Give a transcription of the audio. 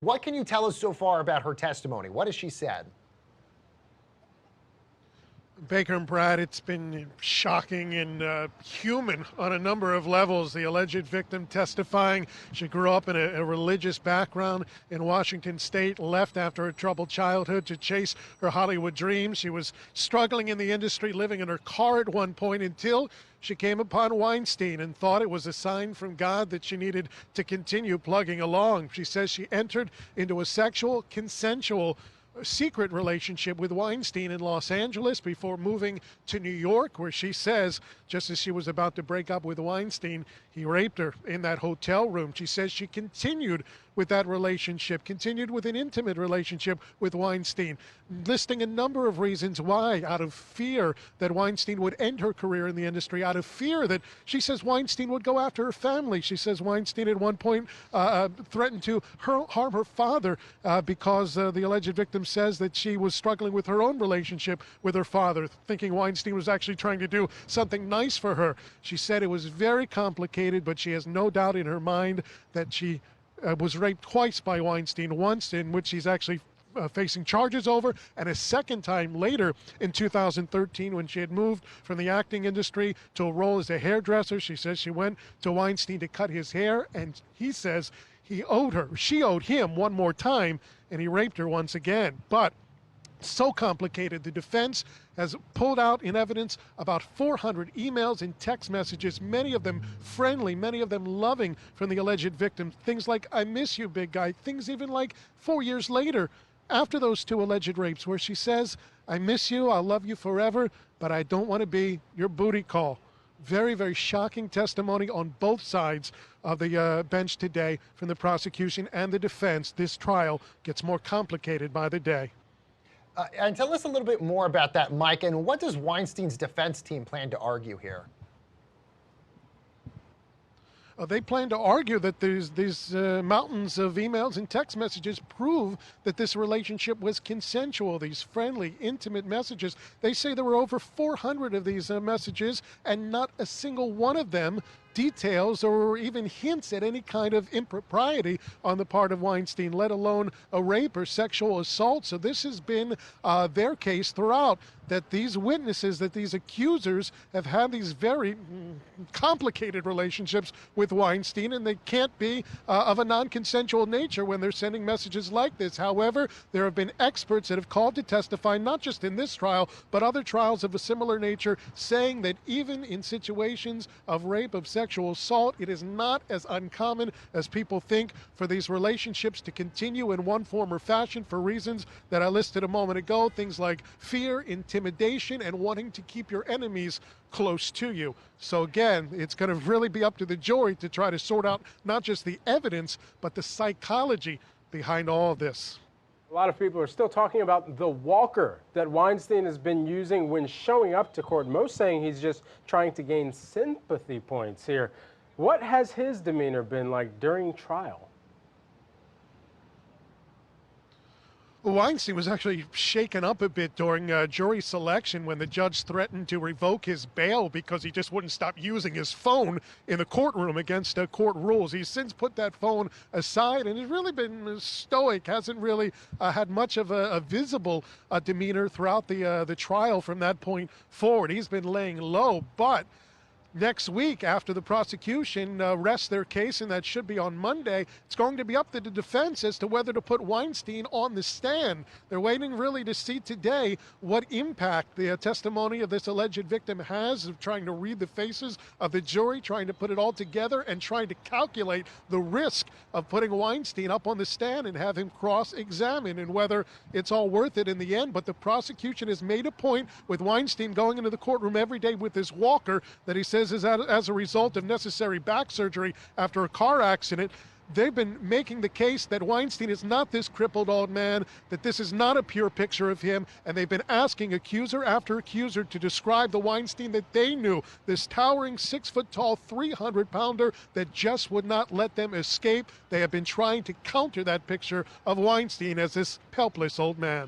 What can you tell us so far about her testimony? What has she said? Baker and Brad, it's been shocking and human on a number of levels. The alleged victim testifying she grew up in a religious background in Washington State, left after a troubled childhood to chase her Hollywood dreams. She was struggling in the industry, living in her car at one point until she came upon Weinstein and thought it was a sign from God that she needed to continue plugging along. She says she entered into a sexual, consensual secret relationship with Weinstein in Los Angeles before moving to New York, where she says just as she was about to break up with Weinstein, he raped her in that hotel room. She says she continued with that relationship, continued with an intimate relationship with Weinstein, listing a number of reasons why, out of fear that Weinstein would end her career in the industry, out of fear that she says Weinstein would go after her family. She says Weinstein at one point threatened to harm her father because the alleged victim says that she was struggling with her own relationship with her father, thinking Weinstein was actually trying to do something nice for her. She said it was very complicated, but she has no doubt in her mind that she was raped twice by Weinstein, once in which she's actually facing charges over, and a second time later in 2013 when she had moved from the acting industry to a role as a hairdresser. She says she went to Weinstein to cut his hair, and he says she owed him one more time, and he raped her once again. But so complicated, the defense has pulled out in evidence about 400 emails and text messages, many of them friendly, many of them loving, from the alleged victim. Things like, "I miss you, big guy." Things even like 4 years later, after those two alleged rapes, where she says, "I miss you, I'll love you forever, but I don't want to be your booty call." Very, very shocking testimony on both sides of the bench today from the prosecution and the defense. This trial gets more complicated by the day. And tell us a little bit more about that, Mike, and what does Weinstein's defense team plan to argue here? They plan to argue that these mountains of emails and text messages prove that this relationship was consensual, these friendly, intimate messages. They say there were over 400 of these messages, and not a single one of them details or even hints at any kind of impropriety on the part of Weinstein, let alone a rape or sexual assault. So this has been their case throughout, that these witnesses, that these accusers have had these very complicated relationships with Weinstein, and they can't be of a non-consensual nature when they're sending messages like this. However, there have been experts that have called to testify, not just in this trial, but other trials of a similar nature, saying that even in situations of rape, of sexual assault, it is not as uncommon as people think for these relationships to continue in one form or fashion for reasons that I listed a moment ago, things like fear, intimidation, and wanting to keep your enemies close to you. So again, it's going to really be up to the jury to try to sort out not just the evidence, but the psychology behind all of this. A lot of people are still talking about the walker that Weinstein has been using when showing up to court, most saying he's just trying to gain sympathy points here. What has his demeanor been like during trial? Weinstein was actually shaken up a bit during jury selection when the judge threatened to revoke his bail because he just wouldn't stop using his phone in the courtroom against court rules. He's since put that phone aside and has really been stoic, hasn't really had much of a visible demeanor throughout the trial from that point forward. He's been laying low, but next week, after the prosecution rests their case, and that should be on Monday, it's going to be up to the defense as to whether to put Weinstein on the stand. They're waiting really to see today what impact the testimony of this alleged victim has, of trying to read the faces of the jury, trying to put it all together, and trying to calculate the risk of putting Weinstein up on the stand and have him cross-examine, and whether it's all worth it in the end. But the prosecution has made a point with Weinstein going into the courtroom every day with this walker that he says is as a result of necessary back surgery after a car accident. They've been making the case that Weinstein is not this crippled old man, that this is not a pure picture of him, and they've been asking accuser after accuser to describe the Weinstein that they knew, this towering 6-foot-tall, 300-pounder that just would not let them escape. They have been trying to counter that picture of Weinstein as this helpless old man.